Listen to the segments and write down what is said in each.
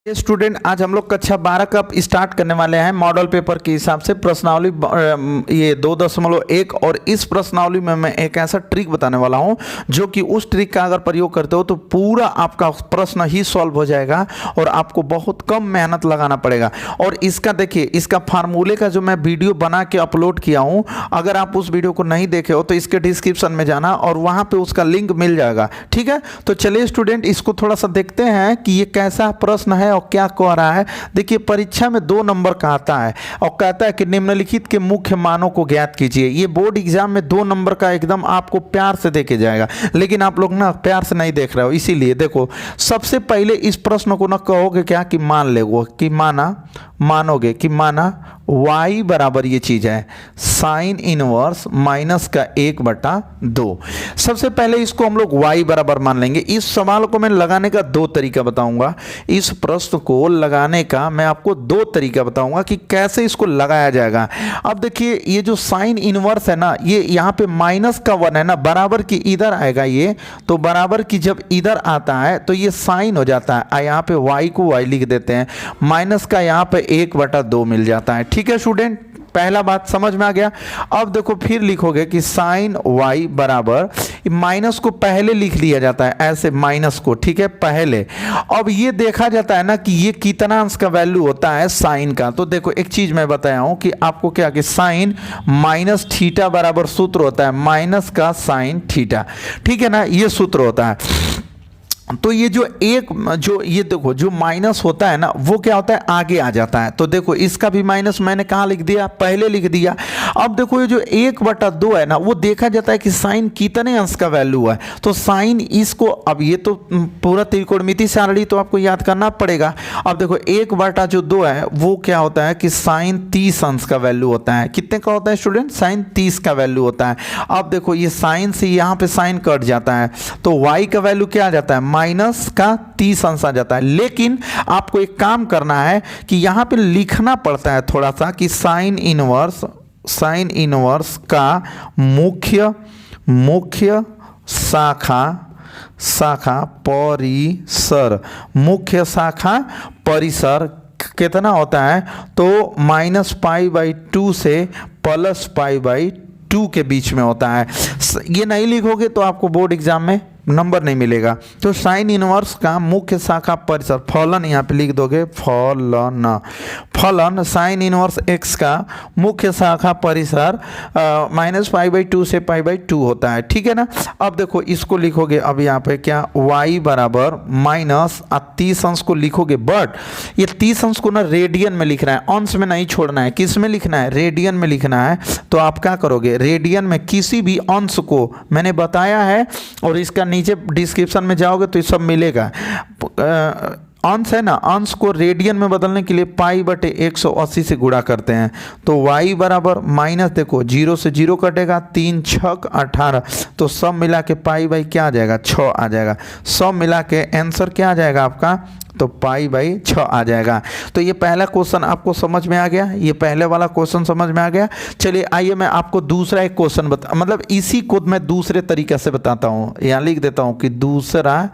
Student आज हम लोग कक्षा 12 का स्टार्ट करने वाले हैं मॉडल पेपर के हिसाब से प्रश्नावली ये 2.1 और इस प्रश्नावली में मैं एक ऐसा ट्रिक बताने वाला हूं जो कि उस ट्रिक का अगर प्रयोग करते हो तो पूरा आपका प्रश्न ही सॉल्व हो जाएगा और आपको बहुत कम मेहनत लगाना पड़ेगा। और इसका देखिए, इसका फार्मूले का जो मैं वीडियो बना के अपलोड किया हूं, अगर आप उस वीडियो को नहीं देखे हो तो इसके डिस्क्रिप्शन में जाना और वहां पे उसका लिंक मिल जाएगा। ठीक है, तो चलिए स्टूडेंट इसको थोड़ा सा देखते हैं कि ये कैसा प्रश्न है और क्या कह रहा है। देखिए परीक्षा में 2 नंबर का आता है और कहता है कि निम्नलिखित के मुख्य मानों को ज्ञात कीजिए। ये बोर्ड एग्जाम में 2 नंबर का एकदम आपको प्यार से देके जाएगा, लेकिन आप लोग ना प्यार से नहीं देख रहे हो, इसीलिए देखो सबसे पहले इस प्रश्न को ना कहोगे क्या कि मान लेगो कि मानोगे कि माना y बराबर ये चीज है साइन इनवर्स माइनस का 1/2। सबसे पहले इसको हम लोग y बराबर मान लेंगे। इस सवाल को मैं लगाने का 2 तरीका बताऊंगा। इस प्रश्न को लगाने का मैं आपको 2 तरीका बताऊंगा कि कैसे इसको लगाया जाएगा। अब देखिए ये जो साइन इनवर्स है ना, ये यहाँ पे माइनस का 1 है ना, बराबर की इधर आएगा ये, तो बराबर की जब इधर आता है तो ये साइन हो जाता है। यहाँ पे y को y लिख देते हैं, माइनस का यहाँ पे 1/2 मिल जाता है। ठीक है स्टूडेंट, पहला बात समझ में आ गया। अब देखो फिर लिखोगे कि साइन y बराबर, माइनस को पहले लिख लिया जाता है ऐसे, माइनस को, ठीक है, पहले। अब ये देखा जाता है ना कि ये कितना अंश का वैल्यू होता है साइन का। तो देखो एक चीज मैं बताया हूं कि आपको क्या कि साइन माइनस थीटा बराबर सूत्र होता है माइनस का साइन थीटा। ठीक है ना, ये सूत्र होता है। तो ये जो ये देखो जो माइनस होता है ना वो क्या होता है आगे आ जाता है। तो देखो इसका भी माइनस मैंने कहाँ लिख दिया, पहले लिख दिया। अब देखो ये जो 1/2 है ना, वो देखा जाता है कि साइन कितने अंश का वैल्यू है। तो साइन इसको, अब ये तो पूरा त्रिकोणमिति सारणी तो आपको याद करना पड़ेगा। अब देखो 1/2 है वो क्या होता है कि साइन 30 अंश का वैल्यू होता है। कितने का होता है स्टूडेंट? साइन 30 का वैल्यू होता है। अब देखो ये साइन से यहाँ पे साइन कट जाता है तो वाई का वैल्यू क्या आ जाता है, माइनस का 30 अंश आ जाता है। लेकिन आपको एक काम करना है कि यहां पे लिखना पड़ता है थोड़ा सा कि साइन इनवर्स का मुख्य शाखा परिसर, मुख्य शाखा परिसर कितना होता है तो -π/2 से +π/2 के बीच में होता है। ये नहीं लिखोगे तो आपको बोर्ड एग्जाम में नंबर नहीं मिलेगा। तो साइन इनवर्स का मुख्य शाखा परिसर, फलन यहाँ पे लिख दोगे, फलन साइन इनवर्स x का मुख्य शाखा परिसर -π/2 से π/2 होता है। ठीक है ना। अब देखो इसको लिखोगे, अब यहाँ पे क्या y बराबर माइनस 30 अंश को लिखोगे, बट ये 30 अंश को ना रेडियन में लिखना है, अंश में नहीं छोड़ना है। किस में लिखना है? रेडियन में लिखना है। तो आप क्या करोगे, रेडियन में किसी भी अंश को मैंने बताया है और इसका नीचे डिस्क्रिप्शन में जाओगे तो ये सब मिलेगा। अंश है ना, अंश को रेडियन में बदलने के लिए π/180 से गुणा करते हैं। तो y बराबर माइनस, देखो 0 से 0 कटेगा, 3 6 18, तो सब मिला के π/, क्या आ जाएगा, 6 आ जाएगा। सब मिला के आंसर क्या आ जाएगा आपका, तो π/6 आ जाएगा। तो ये पहला क्वेश्चन आपको समझ में आ गया, ये पहले वाला क्वेश्चन समझ में आ गया। चलिए आइए मैं आपको दूसरा एक क्वेश्चन मतलब इसी को मैं दूसरे तरीके से बताता हूँ। यहाँ लिख देता हूँ कि दूसरा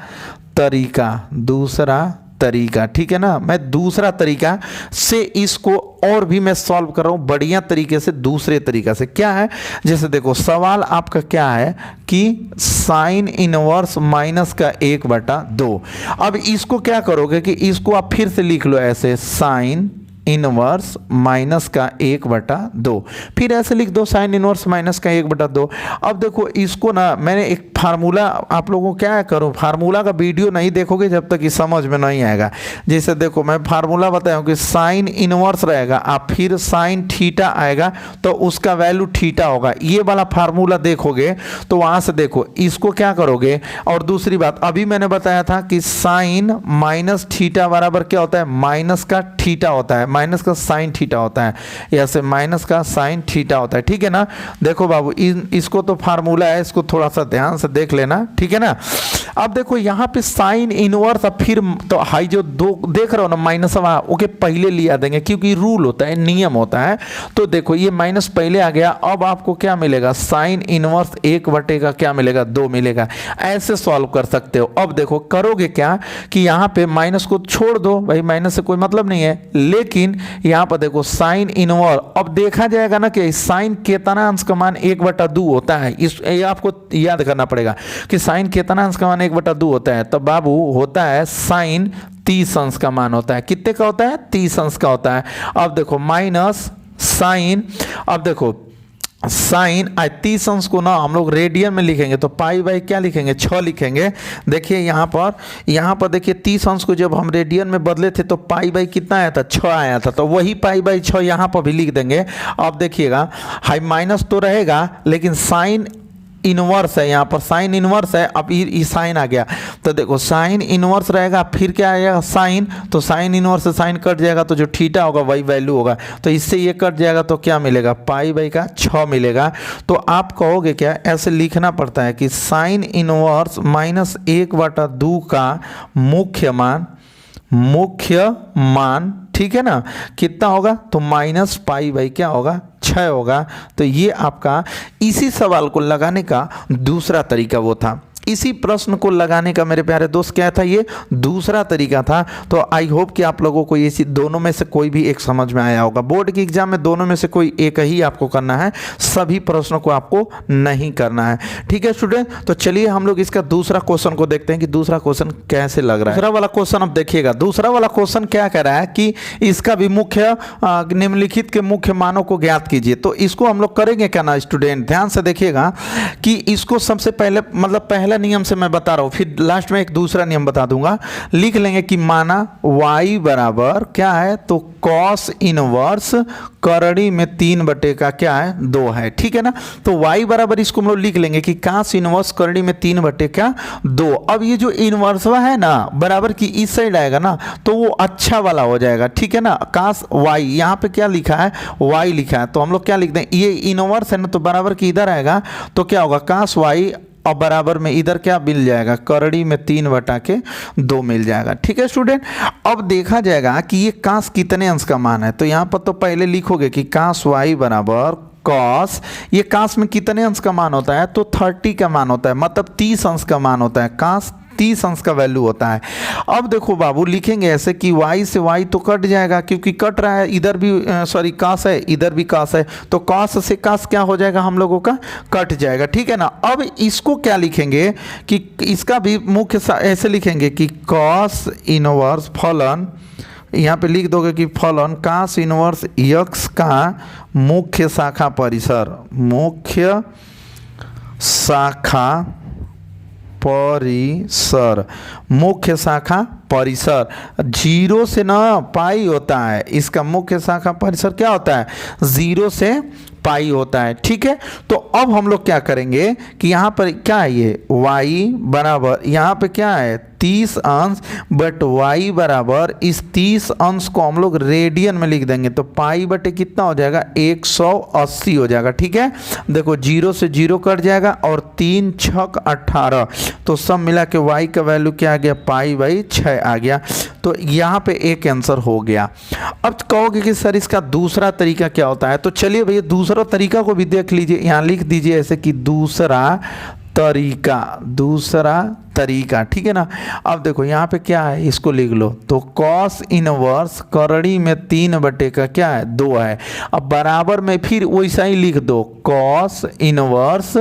तरीका, ठीक है ना। मैं दूसरा तरीका से इसको और भी मैं सॉल्व कर रहा हूं बढ़िया तरीके से, दूसरे तरीका से। क्या है, जैसे देखो सवाल आपका क्या है कि साइन इनवर्स माइनस का 1/2। अब इसको क्या करोगे कि इसको आप फिर से लिख लो ऐसे, साइन इनवर्स माइनस का 1/2, फिर ऐसे लिख दो साइन इनवर्स माइनस का 1/2। अब देखो इसको ना मैंने एक फार्मूला, आप लोगों को क्या करूं, फार्मूला का वीडियो नहीं देखोगे जब तक ये समझ में नहीं आएगा। जैसे देखो मैं फार्मूला बताया हूं कि साइन इनवर्स रहेगा, आप फिर साइन थीटा आएगा तो उसका वैल्यू थीटा होगा। ये वाला फार्मूला देखोगे तो वहां से देखो इसको क्या करोगे। और दूसरी बात अभी मैंने बताया था कि साइन माइनस थीटा बराबर क्या होता है, माइनस का थीटा होता है, माइनस का साइन थीटा होता है, ऐसे माइनस का साइन थीटा होता है। ठीक है ना। देखो बाबू इसको तो फार्मूला है, इसको थोड़ा सा ध्यान से देख लेना, ठीक है ना। अब देखो यहाँ पे साइन इनवर्स, अब फिर तो हाई जो दो देख रहे हो ना माइनस, ओके पहले लिया देंगे क्योंकि रूल होता है, नियम होता है। तो देखो ये माइनस पहले आ गया, अब आपको क्या मिलेगा, साइन इनवर्स 1 का क्या मिलेगा, 2 मिलेगा। ऐसे सॉल्व कर सकते हो। अब देखो करोगे क्या कि यहाँ पे माइनस को छोड़ दो, भाई माइनस से कोई मतलब नहीं है, लेकिन यहाँ पर देखो साइन इनवर्स, अब देखा जाएगा ना कि साइन कितना अंश का मान 1/2 होता है। इस ये आपको याद करना पड़ेगा कि साइन कितना अंश का मान 1/2 होता है। तो बाबू होता है साइन 30 अंश का मान होता है। कितने का होता है, 30 अंश का होता है। अब देखो माइनस साइन, अब देखो साइन 30 अंश को ना हम लोग रेडियन में लिखेंगे तो पाई बाई क्या लिखेंगे, 6 लिखेंगे। देखिए यहाँ पर देखिए 30 अंश को जब हम रेडियन में बदले थे तो पाई बाई कितना आया था, 6 आया था। तो वही पाई बाई 6 यहाँ पर भी लिख देंगे। अब देखिएगा हाई माइनस तो रहेगा लेकिन साइन इनवर्स है, यहाँ पर साइन इनवर्स है। अब ये साइन आ गया तो देखो साइन इनवर्स रहेगा, फिर क्या आएगा साइन, तो साइन इनवर्स से साइन कट जाएगा तो जो थीटा होगा वही वैल्यू होगा। तो इससे ये कट जाएगा तो क्या मिलेगा, पाई बाई का 6 मिलेगा। तो आप कहोगे क्या, ऐसे लिखना पड़ता है कि साइन इनवर्स -1/2 का मुख्य मान, ठीक है ना, कितना होगा, तो माइनस पाई बाई क्या होगा, 6 होगा। तो ये आपका इसी सवाल को लगाने का दूसरा तरीका वो था। इसी प्रश्न को लगाने का मेरे प्यारे दोस्त क्या था, ये दूसरा तरीका था। तो आई होप कि आप लोगों को ये दोनों में से कोई भी एक समझ में आया होगा। बोर्ड के एग्जाम में दोनों में से कोई एक ही आपको करना है, सभी प्रश्नों को आपको नहीं करना है। ठीक है स्टूडेंट, तो चलिए हम लोग इसका दूसरा क्वेश्चन को देखते हैं कि दूसरा क्वेश्चन कैसे लग रहा है। दूसरा वाला क्वेश्चन अब देखिएगा, दूसरा वाला क्वेश्चन क्या कह रहा है कि इसका भी मुख्य निम्नलिखित के मुख्य मानों को ज्ञात कीजिए। तो इसको हम लोग करेंगे क्या ना स्टूडेंट, ध्यान से देखिएगा कि इसको सबसे पहले मतलब पहले नियम से मैं बता रहा हूं, फिर लास्ट में एक दूसरा नियम बता दूंगा। लिख लेंगे कि माना y बराबर क्या है, तो कॉस इनवर्स करड़ी में 3 का क्या है, 2 है। ठीक है ना, तो y बराबर इसको हम लोग लिख लेंगे कि कॉस इनवर्स करड़ी में 3/2। अब ये जो इनवर्सवा है ना बराबर की इस साइड आएगा ना तो वो अच्छा वाला हो जाएगा। ठीक है ना, कॉस y यहाँ पे क्या लिखा है, y लिखा है, तो हम लोग क्या लिख दें, ये इनवर्स है ना तो बराबर की इधर आएगा तो क्या होगा, कॉस y और बराबर में इधर क्या मिल जाएगा, करड़ी में 3/2 मिल जाएगा। ठीक है स्टूडेंट, अब देखा जाएगा कि ये कास कितने अंश का मान है। तो यहाँ पर तो पहले लिखोगे कि कास y बराबर कॉस, ये कास में कितने अंश का मान होता है, तो 30 का मान होता है, मतलब 30 अंश का मान होता है। कास 30 अंश का वैल्यू होता है। अब देखो बाबू लिखेंगे ऐसे कि y से y तो कट जाएगा क्योंकि कट रहा है, इधर भी सॉरी कास है, इधर भी कास है, तो कास से कास क्या हो जाएगा हम लोगों का, कट जाएगा। ठीक है ना, अब इसको क्या लिखेंगे कि इसका भी मुख्य ऐसे लिखेंगे कि कॉस इनवर्स फलन, यहाँ पे लिख दोगे कि फलन कॉस इनवर्स x का मुख्य शाखा परिसर, मुख्य शाखा परिसर, मुख्य शाखा परिसर 0 से ना पाई होता है, इसका मुख्य शाखा परिसर क्या होता है, 0 से पाई होता है। ठीक है, तो अब हम लोग क्या करेंगे कि यहाँ पर क्या है, ये y बराबर यहाँ पे क्या है 30 अंश, बट y बराबर इस 30 अंश को हम लोग रेडियन में लिख देंगे तो पाई बटे कितना हो जाएगा, 180 हो जाएगा। ठीक है, देखो 0 से 0 कट जाएगा और 3 छक 18, तो सब मिला के y का वैल्यू क्या आ गया, पाई बाई 6 आ गया। तो यहाँ पे एक आंसर हो गया। अब कहोगे कि सर इसका दूसरा तरीका क्या होता है, तो चलिए भैया दूसरा तरीका को भी देख लीजिए। यहाँ लिख दीजिए ऐसे कि दूसरा तरीका, ठीक है ना। अब देखो यहाँ पे क्या है, इसको लिख लो, तो कॉस इनवर्स करड़ी में 3 का क्या है, 2 है। अब बराबर में फिर वैसा ही लिख दो, कॉस इनवर्स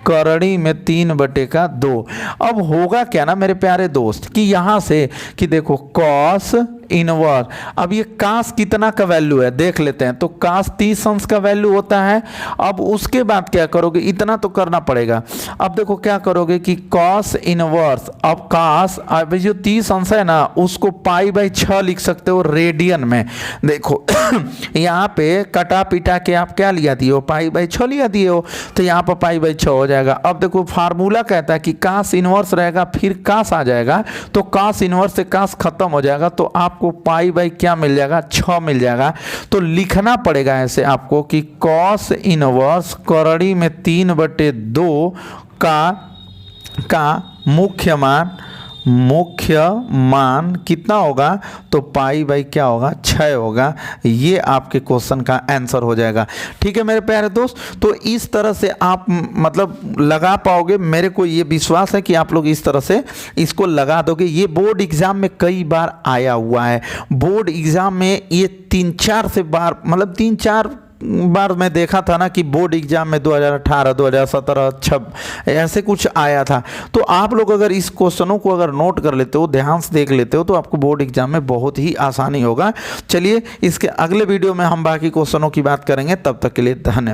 करड़ी में 3 का 2। अब होगा क्या ना मेरे प्यारे दोस्त कि यहाँ से कि देखो कॉस इनवर्स, अब ये कास कितना का वैल्यू है देख लेते हैं, तो कास 30 अंश का वैल्यू होता है। अब उसके बाद क्या करोगे, इतना तो करना पड़ेगा। अब देखो क्या करोगे कि कॉस इनवर्स, अब कास अब जो 30 अंश है ना उसको पाई बाई 6 लिख सकते हो रेडियन में। देखो यहाँ पे कटा पिटा के आप क्या लिया दिए हो, पाई बाई 6 लिया दिए हो, तो यहाँ पर पाई बाई 6 हो जाएगा। अब देखो फार्मूला कहता है कि कास इनवर्स रहेगा फिर कास आ जाएगा, तो कास इनवर्स से कास खत्म हो जाएगा, तो आपको पाई बाई क्या मिल जाएगा, 6 मिल जाएगा। तो लिखना पड़ेगा ऐसे आपको कि कॉस इनवर्स करड़ी में 3/2 का का मुख्य मान कितना होगा, तो पाई बाई क्या होगा, 6 होगा। ये आपके क्वेश्चन का आंसर हो जाएगा। ठीक है मेरे प्यारे दोस्त, तो इस तरह से आप मतलब लगा पाओगे, मेरे को ये विश्वास है कि आप लोग इस तरह से इसको लगा दोगे। ये बोर्ड एग्जाम में कई बार आया हुआ है, बोर्ड एग्जाम में ये 3-4 से बार मतलब 3-4 बार मैं देखा था ना कि बोर्ड एग्जाम में 2018, 2017, 26 ऐसे कुछ आया था। तो आप लोग अगर इस क्वेश्चनों को अगर नोट कर लेते हो, ध्यान से देख लेते हो, तो आपको बोर्ड एग्जाम में बहुत ही आसानी होगा। चलिए इसके अगले वीडियो में हम बाकी क्वेश्चनों की बात करेंगे, तब तक के लिए धन्यवाद।